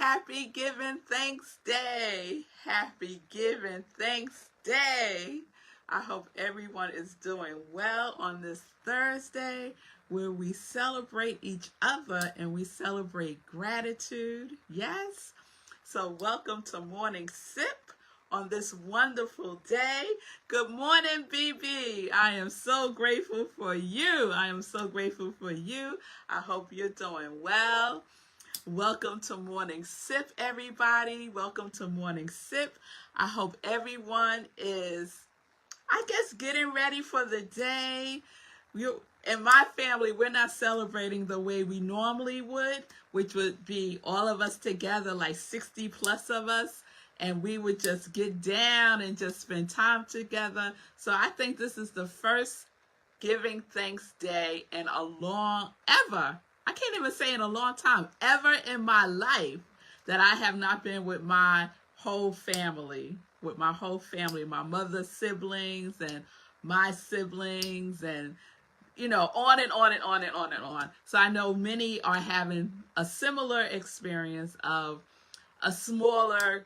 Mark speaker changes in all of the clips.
Speaker 1: Happy Giving Thanks Day. Happy Giving Thanks Day. I hope everyone is doing well on this Thursday where we celebrate each other and we celebrate gratitude. Yes? So welcome to Morning Sip on this wonderful day. Good morning, BB. I am so grateful for you. I am so grateful for you. I hope you're doing well. Welcome to Morning Sip, everybody. Welcome to Morning Sip. I hope everyone is, getting ready for the day. In my family, we're not celebrating the way we normally would, which would be all of us together, like 60 plus of us, and we would just get down and just spend time together. So I think this is the first Giving Thanks Day in a I can't even say in a long time, ever in my life that I have not been with my whole family, my mother's siblings and my siblings and, on and on and on and on and on. So I know many are having a similar experience of a smaller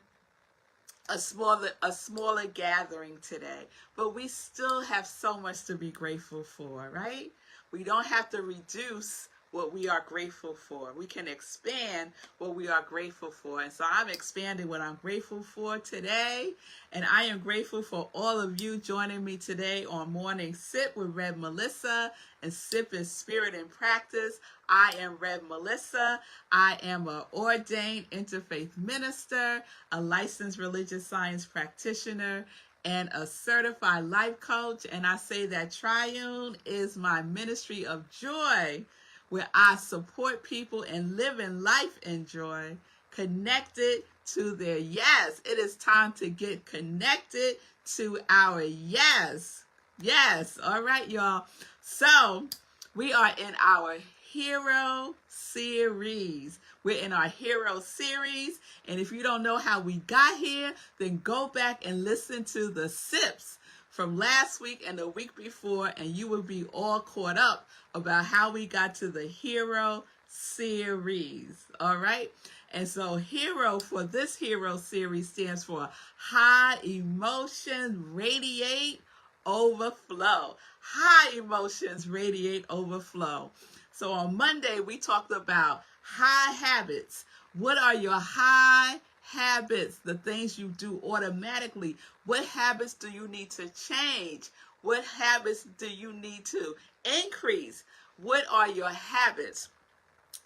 Speaker 1: gathering today, but we still have so much to be grateful for, right? We don't have to reduce what we are grateful for. We can expand what we are grateful for. And so I'm expanding what I'm grateful for today. And I am grateful for all of you joining me today on Morning Sip with Rev Melissa. And Sip is Spirit and Practice. I am Rev Melissa. I am an ordained interfaith minister, a licensed religious science practitioner, and a certified life coach. And I say that Triune is my ministry of joy, where I support people in living life in joy, connected to their yes. It is time to get connected to our yes. Yes. All right, y'all. So we are in our Hero Series. We're in our Hero Series. And if you don't know how we got here, then go back and listen to the sips from last week and the week before, and you will be all caught up about how we got to the Hero Series. All right? And so Hero for this Hero Series stands for High Emotions Radiate Overflow. High emotions radiate overflow. So on Monday, we talked about high habits. What are your high habits? The things you do automatically. What habits do you need to change? What habits do you need to increase? What are your habits?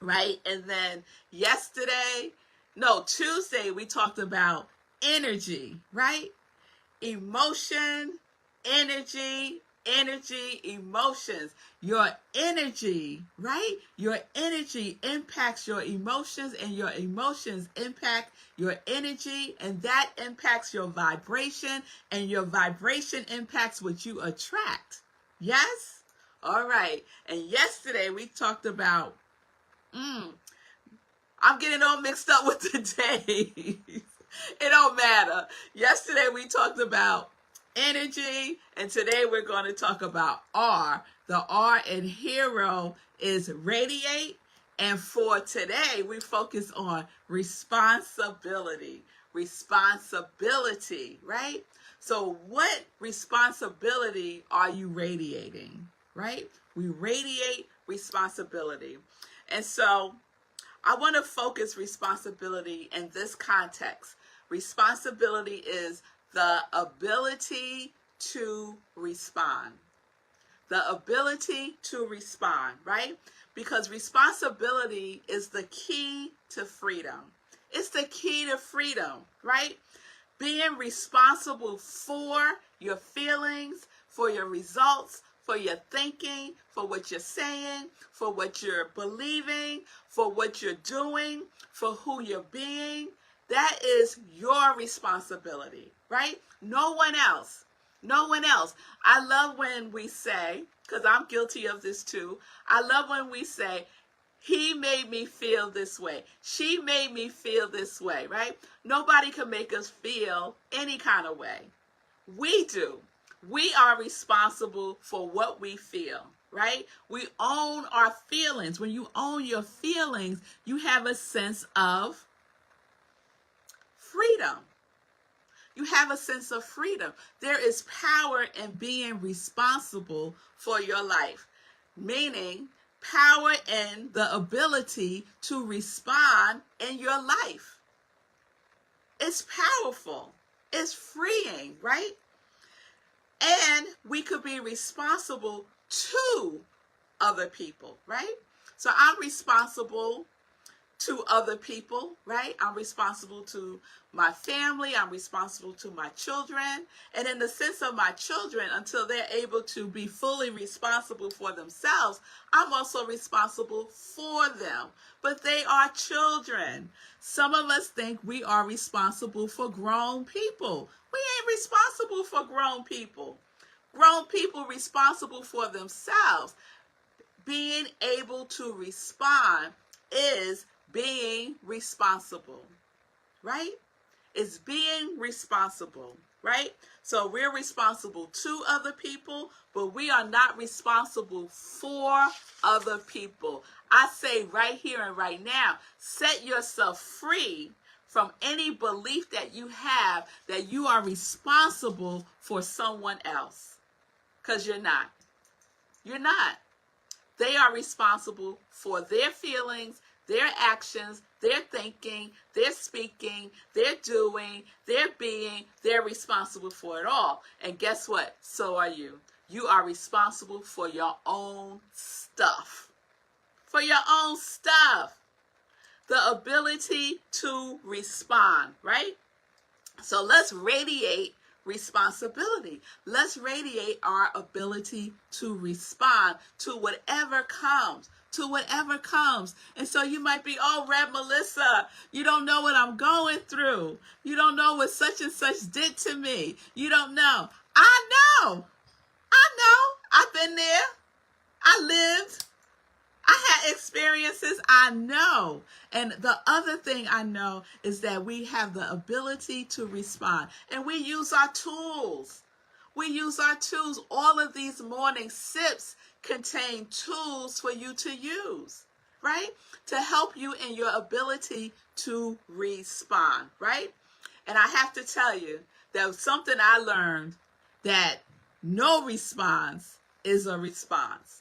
Speaker 1: Right? And then Tuesday, we talked about energy, right? Emotion, energy, emotions. Your energy, right? Your energy impacts your emotions, and your emotions impact your energy, and that impacts your vibration, and your vibration impacts what you attract. Yes? All right. And yesterday we talked about, I'm getting all mixed up with the days. It don't matter. Yesterday we talked about energy, and today we're going to talk about R. The R in Hero is radiate, and for today we focus on responsibility. Responsibility, right? So what responsibility are you radiating, right? We radiate responsibility. And so I want to focus responsibility in this context. Responsibility is the ability to respond. The ability to respond, right? Because responsibility is the key to freedom. It's the key to freedom, right? Being responsible for your feelings, for your results, for your thinking, for what you're saying, for what you're believing, for what you're doing, for who you're being. That is your responsibility, right? No one else. No one else. I love when we say, because I'm guilty of this too, I love when we say, he made me feel this way. She made me feel this way, right? Nobody can make us feel any kind of way. We do. We are responsible for what we feel, right? We own our feelings. When you own your feelings, you have a sense of freedom. You have a sense of freedom. There is power in being responsible for your life, meaning power in the ability to respond in your life. It's powerful. It's freeing, right? And we could be responsible to other people, right? So I'm responsible to other people, right? I'm responsible to my family. I'm responsible to my children. And in the sense of my children, until they're able to be fully responsible for themselves, I'm also responsible for them. But they are children. Some of us think we are responsible for grown people. We ain't responsible for grown people. Grown people responsible for themselves. Being able to respond is being responsible, right? It's being responsible, right? So we're responsible to other people, but we are not responsible for other people. I say right here and right now, set yourself free from any belief that you have that you are responsible for someone else, because you're not. You're not. They are responsible for their feelings, their actions, their thinking, their speaking, their doing, their being. They're responsible for it all. And guess what? So are you. You are responsible for your own stuff. For your own stuff. The ability to respond, right? So let's radiate responsibility. Let's radiate our ability to respond to whatever comes. To whatever comes. And so you might be, oh, Rev Melissa, you don't know what I'm going through. You don't know what such and such did to me. You don't know. I know. I've been there. I lived. I had experiences. I know. And the other thing I know is that we have the ability to respond. And we use our tools. We use our tools. All of these morning sips contain tools for you to use, right? To help you in your ability to respond, right? And I have to tell you that something I learned, that no response is a response.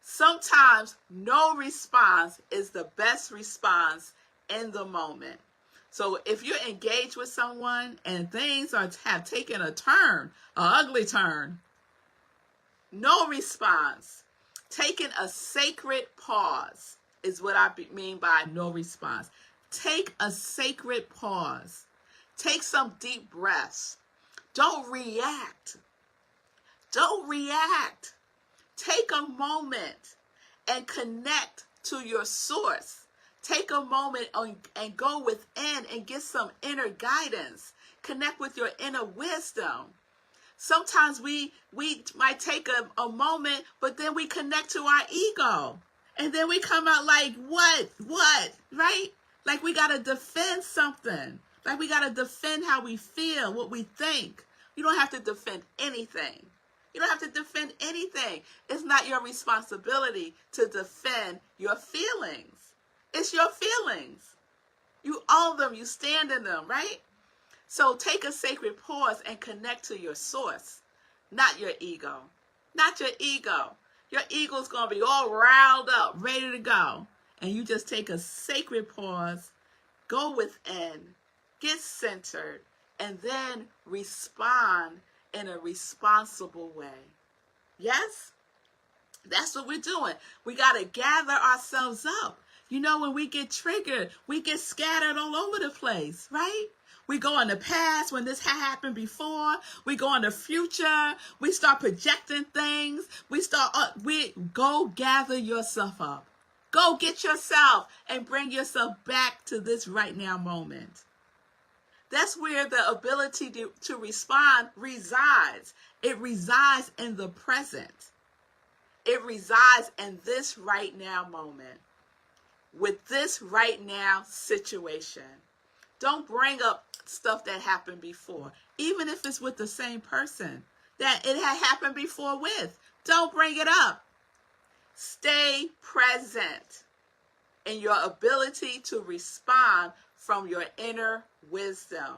Speaker 1: Sometimes no response is the best response in the moment. So if you're engaged with someone and things have taken a turn, an ugly turn, no response. Taking a sacred pause is what I mean by no response. Take a sacred pause. Take some deep breaths. Don't react. Don't react. Take a moment and connect to your source. Take a moment and go within and get some inner guidance. Connect with your inner wisdom. Sometimes we might take a moment, but then we connect to our ego. And then we come out like, what, right? Like we got to defend something. Like we got to defend how we feel, what we think. You don't have to defend anything. You don't have to defend anything. It's not your responsibility to defend your feelings. It's your feelings. You own them. You stand in them, right? So take a sacred pause and connect to your source, not your ego. Not your ego. Your ego's going to be all riled up, ready to go. And you just take a sacred pause, go within, get centered, and then respond in a responsible way. Yes? That's what we're doing. We got to gather ourselves up. You know, when we get triggered, we get scattered all over the place, right? We go in the past when this had happened before. We go in the future. We start projecting things. We go gather yourself up. Go get yourself and bring yourself back to this right now moment. That's where the ability to respond resides. It resides in the present. It resides in this right now moment. With this right now situation. Don't bring up stuff that happened before, even if it's with the same person that it had happened before with. Don't bring it up. Stay present in your ability to respond from your inner wisdom.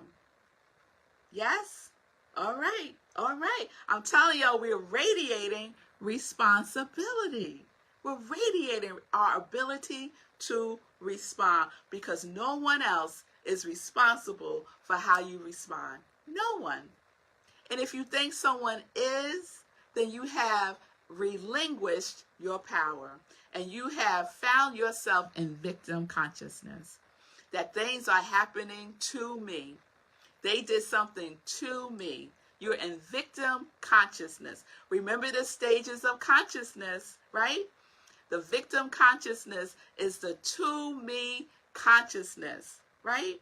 Speaker 1: Yes? All right. All right. I'm telling y'all, we're radiating responsibility. We're radiating our ability to respond because no one else is responsible for how you respond. No one. And if you think someone is, then you have relinquished your power and you have found yourself in victim consciousness. That things are happening to me. They did something to me. You're in victim consciousness. Remember the stages of consciousness, right? The victim consciousness is the to me consciousness, right?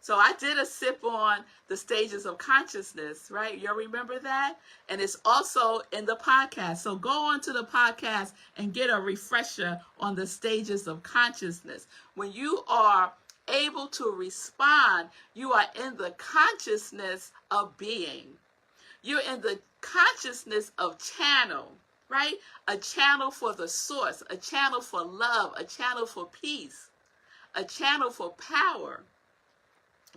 Speaker 1: So I did a sip on the stages of consciousness, right? You remember that? And it's also in the podcast. So go on to the podcast and get a refresher on the stages of consciousness. When you are able to respond, you are in the consciousness of being. You're in the consciousness of channel, right? A channel for the source, a channel for love, a channel for peace, a channel for power,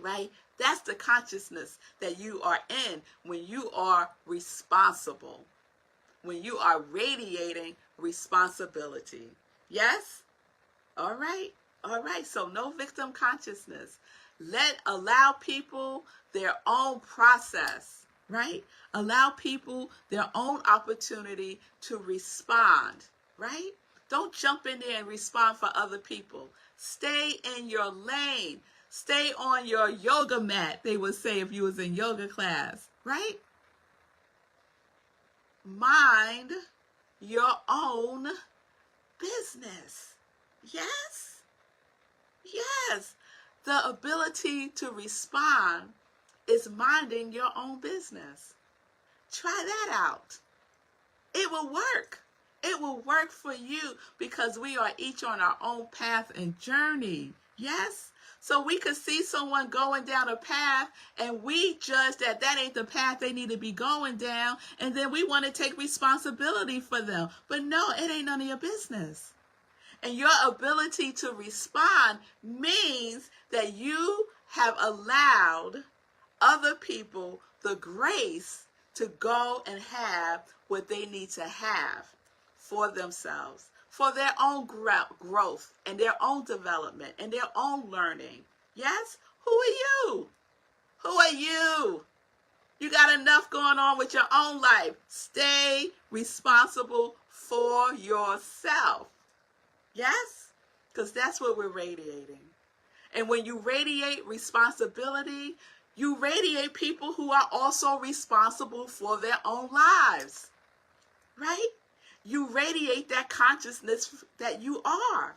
Speaker 1: right? That's the consciousness that you are in when you are responsible, when you are radiating responsibility. Yes? All right. All right. So no victim consciousness. Allow people their own process, right? Allow people their own opportunity to respond, right? Don't jump in there and respond for other people. Stay in your lane. Stay on your yoga mat, they would say if you was in yoga class, right? Mind your own business. Yes? Yes. The ability to respond is minding your own business. Try that out. It will work. It will work for you because we are each on our own path and journey. Yes? So we could see someone going down a path and we judge that that ain't the path they need to be going down. And then we want to take responsibility for them. But no, it ain't none of your business. And your ability to respond means that you have allowed other people the grace to go and have what they need to have for themselves, for their own growth and their own development and their own learning. Yes? Who are you? Who are you? You got enough going on with your own life. Stay responsible for yourself. Yes? Because that's what we're radiating. And when you radiate responsibility, you radiate people who are also responsible for their own lives. Right? You radiate that consciousness that you are.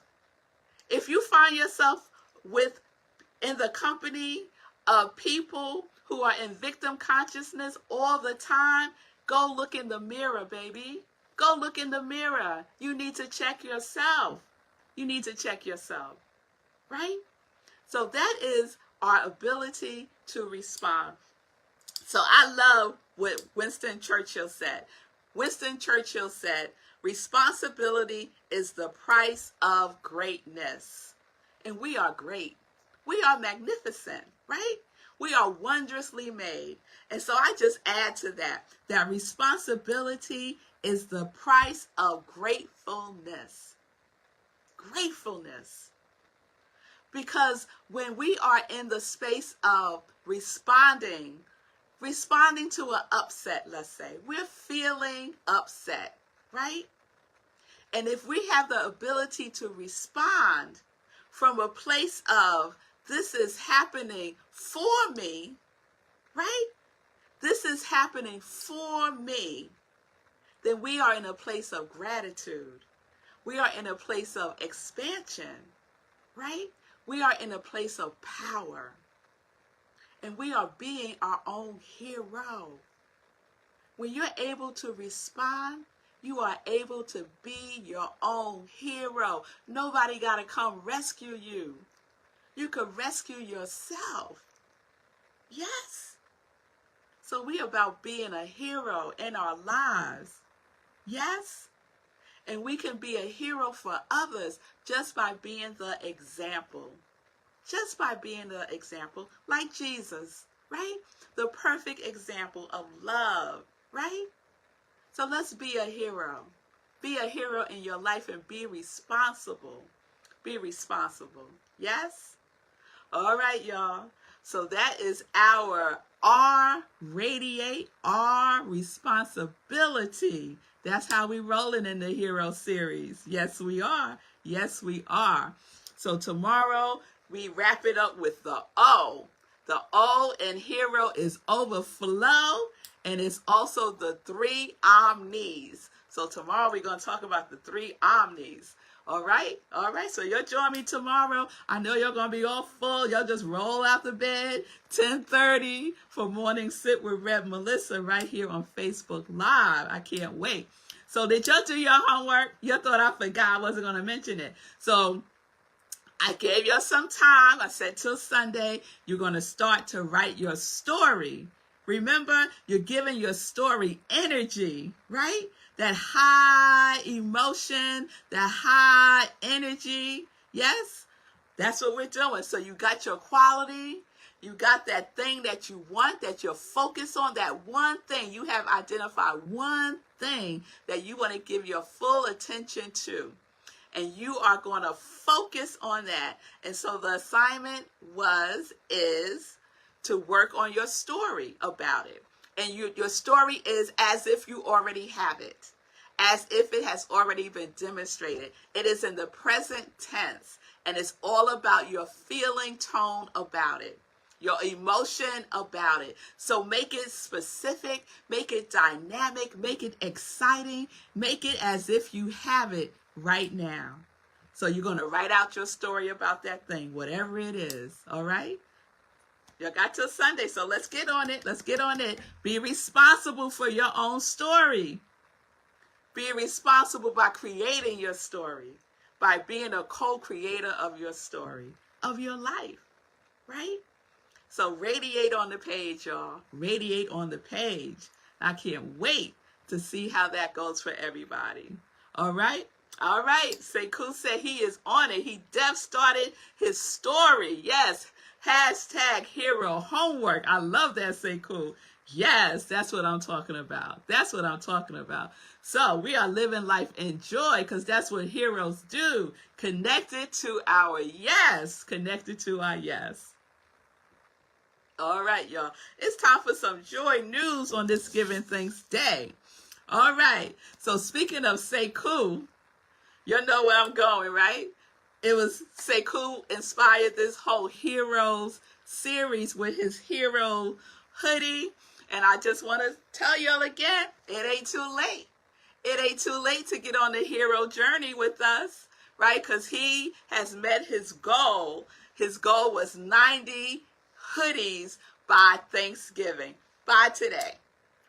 Speaker 1: If you find yourself in the company of people who are in victim consciousness all the time, go look in the mirror, baby. Go look in the mirror. You need to check yourself. You need to check yourself. Right? So that is our ability to respond. So I love what Winston Churchill said. Winston Churchill said, responsibility is the price of greatness. And we are great. We are magnificent, right? We are wondrously made. And so I just add to that responsibility is the price of gratefulness. Gratefulness. Because when we are in the space of responding to an upset, let's say, we're feeling upset, right? And if we have the ability to respond from a place of, this is happening for me, right? This is happening for me, then we are in a place of gratitude. We are in a place of expansion, right? We are in a place of power. And we are being our own hero. When you're able to respond, you are able to be your own hero. Nobody got to come rescue you. You can rescue yourself. Yes. So we about being a hero in our lives. Yes. And we can be a hero for others just by being the example. just by being an example like Jesus, right? The perfect example of love, right? So let's be a hero. Be a hero in your life and be responsible. Be responsible. Yes? All right, y'all. So that is our R, radiate, R, responsibility. That's how we rolling in the Hero series. Yes, we are. Yes, we are. So tomorrow we wrap it up with the O. The O in Hero is overflow, and it's also the 3 omnis. So tomorrow we're going to talk about the 3 omnis. All right? All right. So you'll join me tomorrow. I know you're going to be all full. Y'all just roll out the bed, 10:30 for Morning Sit with Rev Melissa right here on Facebook Live. I can't wait. So did y'all do your homework? You thought I forgot. I wasn't going to mention it. So I gave you some time. I said till Sunday, you're going to start to write your story. Remember, you're giving your story energy, right? That high emotion, that high energy. Yes, that's what we're doing. So you got your quality. You got that thing that you want, that you're focused on, that one thing. You have identified one thing that you want to give your full attention to. And you are going to focus on that. And so the assignment is to work on your story about it. And your story is as if you already have it, as if it has already been demonstrated. It is in the present tense, and it's all about your feeling tone about it, your emotion about it. So make it specific, make it dynamic, make it exciting, make it as if you have it right now. So you're going to write out your story about that thing, whatever it is, all right? You got till Sunday, so let's get on it. Let's get on it. Be responsible for your own story. Be responsible by creating your story, by being a co-creator of your story, of your life, right? So radiate on the page, y'all. Radiate on the page. I can't wait to see how that goes for everybody. All right? All right. Sekou said he is on it. He started his story. Yes. Hashtag hero homework. I love that, Sekou. Yes, that's what I'm talking about. That's what I'm talking about. So we are living life in joy because that's what heroes do. Connected to our yes. Connected to our yes. All right, y'all. It's time for some joy news on this Giving Thanks Day. All right. So speaking of Sekou, you know where I'm going, right? It was Sekou inspired this whole Heroes series with his hero hoodie. And I just want to tell y'all again, it ain't too late. It ain't too late to get on the hero journey with us, right? Because he has met his goal. His goal was 90 hoodies by Thanksgiving, by today,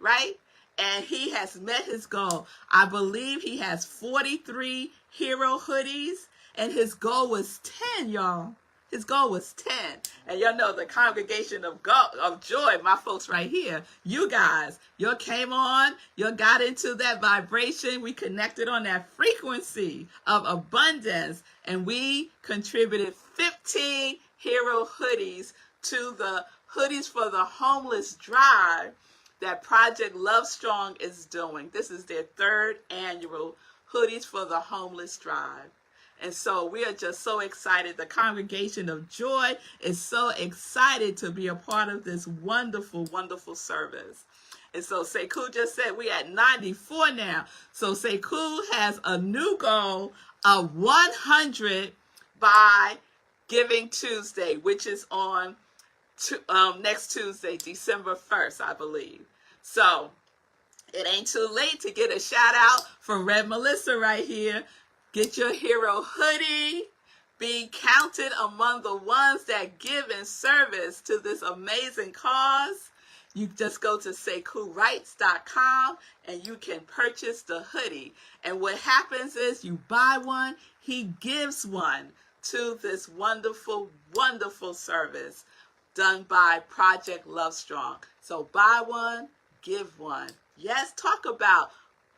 Speaker 1: right? And he has met his goal. I believe he has 43 hero hoodies, and his goal was 10, y'all. His goal was 10. And y'all know the congregation of joy, my folks right here, you guys, you came on, you got into that vibration. We connected on that frequency of abundance, and we contributed 15 hero hoodies to the Hoodies for the Homeless drive that Project Love Strong is doing. This is their 3rd annual Hoodies for the Homeless drive. And so we are just so excited. The congregation of joy is so excited to be a part of this wonderful, wonderful service. And so Sekou just said we at 94 now. So Sekou has a new goal of 100 by Giving Tuesday, which is on next Tuesday, December 1st, I believe. So it ain't too late to get a shout out from Rev Melissa right here. Get your hero hoodie. Be counted among the ones that give in service to this amazing cause. You just go to SekouWrites.com and you can purchase the hoodie. And what happens is you buy one, he gives one to this wonderful, wonderful service done by Project Love Strong. So buy one, give one. Yes, talk about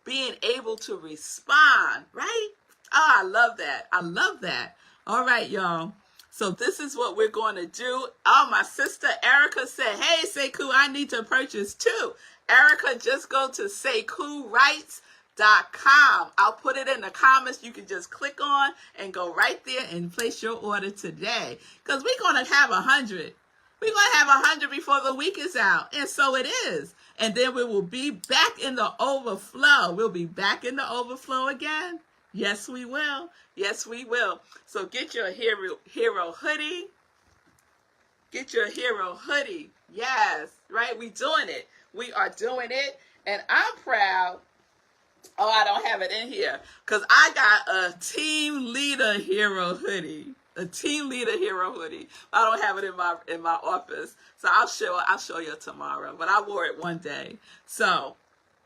Speaker 1: being able to respond, right? Oh, I love that. I love that. All right, y'all. So this is what we're going to do. Oh, my sister Erica said, hey, Sekou, I need to purchase too. Erica, just go to SekouWrites.com. I'll put it in the comments. You can just click on and go right there and place your order today. Because we're going to have 100. We're going to have 100 before the week is out. And so it is. And then we will be back in the overflow. We'll be back in the overflow again. Yes, we will. Yes, we will. So get your hero hoodie. Get your hero hoodie. Yes, right? We doing it. We are doing it. And I'm proud. Oh, I don't have it in here. Because I got a team leader hero hoodie. A team leader hero hoodie. I don't have it in my office. So I'll show you tomorrow. But I wore it one day. So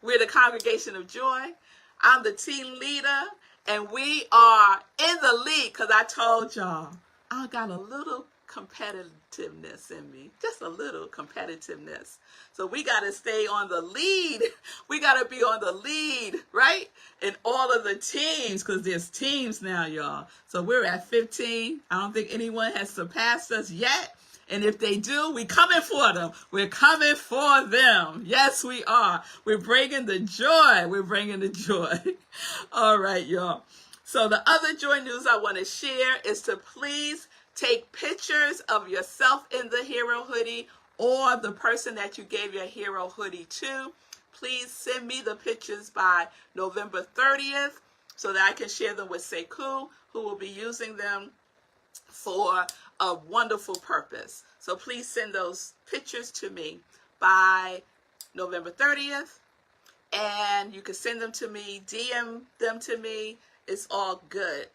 Speaker 1: we're the Congregation of Joy. I'm the team leader. And we are in the lead because I told y'all I got a little competitiveness in me. Just a little competitiveness. So we got to stay on the lead. We got to be on the lead, right? In all of the teams, because there's teams now, y'all. So we're at 15. I don't think anyone has surpassed us yet. And if they do, we coming for them. We're coming for them. Yes, we are. We're bringing the joy. We're bringing the joy. All right, y'all. So the other joy news I want to share is to please take pictures of yourself in the hero hoodie or the person that you gave your hero hoodie to. Please send me the pictures by November 30th so that I can share them with Sekou, who will be using them for a wonderful purpose. So please send those pictures to me by November 30th. And you can send them to me, DM them to me. It's all good.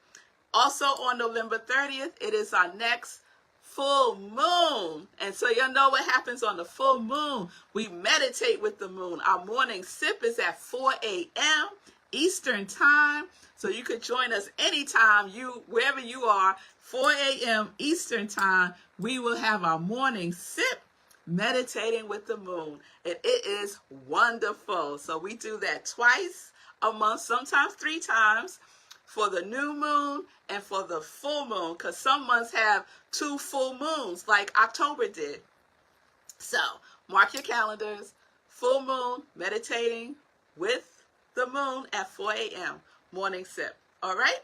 Speaker 1: Also on November 30th, it is our next full moon. And so y'all know what happens on the full moon. We meditate with the moon. Our morning sip is at 4 a.m. Eastern time. So you could join us anytime, wherever you are, 4 a.m. Eastern time. We will have our morning sip meditating with the moon. And it is wonderful. So we do that twice a month, sometimes 3 times, for the new moon and for the full moon. Because some months have 2 full moons, like October did. So mark your calendars. Full moon, meditating with the moon at 4 a.m. morning sip. All right?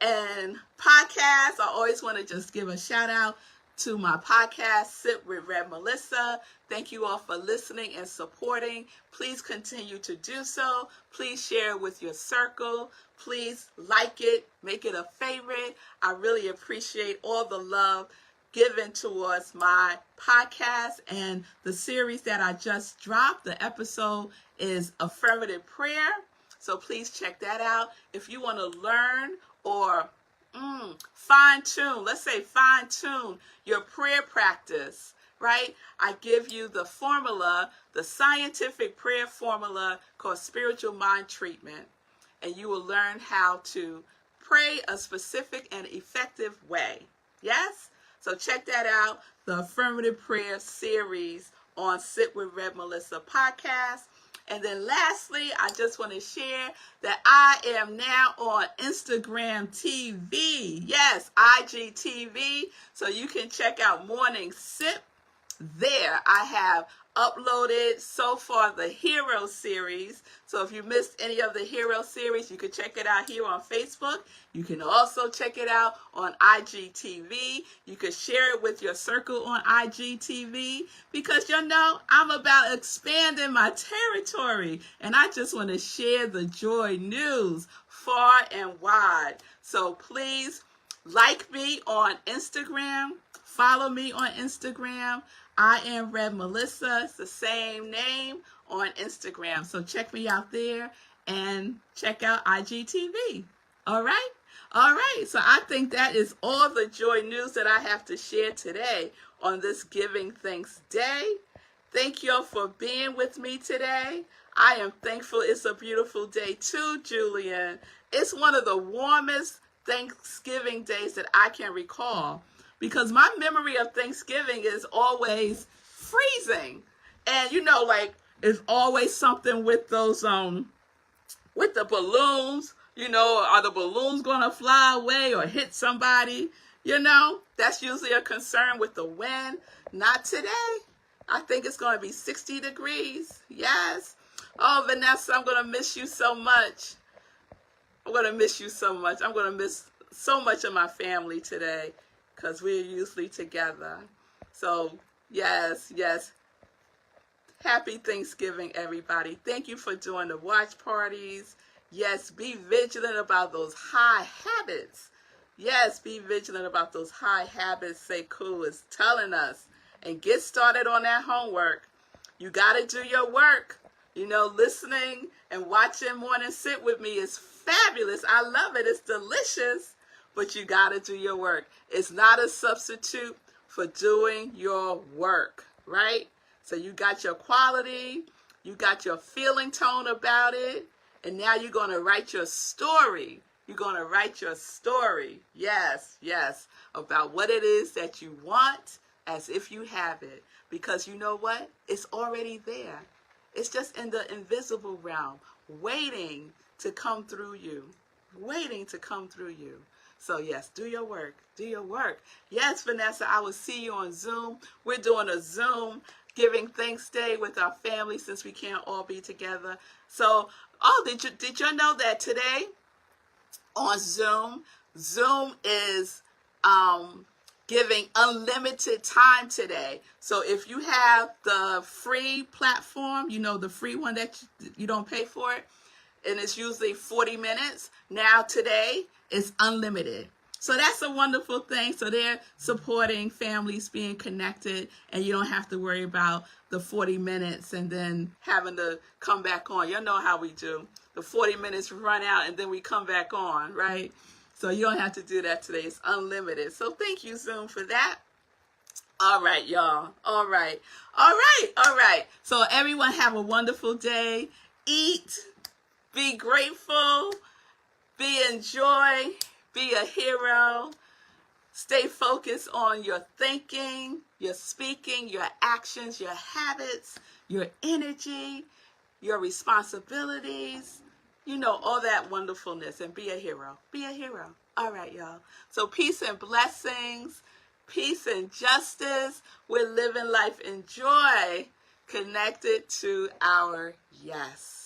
Speaker 1: And podcasts, I always want to just give a shout out to my podcast, Sit with Rev Melissa. Thank you all for listening and supporting. Please continue to do so. Please share it with your circle. Please like it, make it a favorite. I really appreciate all the love given towards my podcast and the series that I just dropped. The episode is Affirmative Prayer. So please check that out. If you want to learn or fine-tune your prayer practice, right? I give you the formula, the scientific prayer formula called Spiritual Mind Treatment, and you will learn how to pray a specific and effective way. Yes? So check that out, the Affirmative Prayer series on Sit with Rev Melissa podcast. And then lastly, I just want to share that I am now on Instagram TV. Yes, IGTV. So you can check out Morning Sip there. I have uploaded so far the Hero series. So if you missed any of the Hero series, you can check it out here on Facebook. You can also check it out on IGTV. You can share it with your circle on IGTV because you know I'm about expanding my territory and I just want to share the joy news far and wide. So please like me on Instagram, follow me on Instagram. I am Rev Melissa. It's the same name on Instagram. So check me out there and check out IGTV. All right? All right. So I think that is all the joy news that I have to share today on this Giving Thanks Day. Thank you all for being with me today. I am thankful it's a beautiful day too, Julian. It's one of the warmest Thanksgiving days that I can recall. Because my memory of Thanksgiving is always freezing. And, you know, like, it's always something with those, with the balloons. You know, are the balloons going to fly away or hit somebody? You know, That's usually a concern with the wind. Not today. I think it's going to be 60 degrees. Yes. Oh, Vanessa, I'm going to miss you so much. I'm going to miss you so much. I'm going to miss so much of my family today because we're usually together. So, yes, yes. Happy Thanksgiving, everybody. Thank you for doing the watch parties. Yes, be vigilant about those high habits. Yes, be vigilant about those high habits Sekou is telling us. And get started on that homework. You got to do your work. You know, listening and watching Morning Sit with me is fabulous. I love it. It's delicious. But you got to do your work. It's not a substitute for doing your work, right? So you got your quality, you got your feeling tone about it, and now you're going to write your story. You're going to write your story, yes, yes, about what it is that you want as if you have it. Because you know what? It's already there. It's just in the invisible realm, waiting to come through you, waiting to come through you. So yes, do your work, do your work. Yes, Vanessa, I will see you on Zoom. We're doing a Zoom Giving Thanks Day with our family since we can't all be together. So, did you know that today on Zoom is giving unlimited time today. So if you have the free platform, you know, the free one that you don't pay for it, and it's usually 40 minutes. Now today is unlimited. So that's a wonderful thing. So they're supporting families being connected, and you don't have to worry about the 40 minutes and then having to come back on. You know how we do. The 40 minutes run out and then we come back on, right? So you don't have to do that today. It's unlimited. So thank you, Zoom, for that. All right, y'all. All right. All right. All right. So everyone have a wonderful day. Eat. Be grateful. Be in joy. Be a hero. Stay focused on your thinking, your speaking, your actions, your habits, your energy, your responsibilities. You know, all that wonderfulness, and be a hero. Be a hero. All right, y'all. So peace and blessings, peace and justice. We're living life in joy, connected to our yes.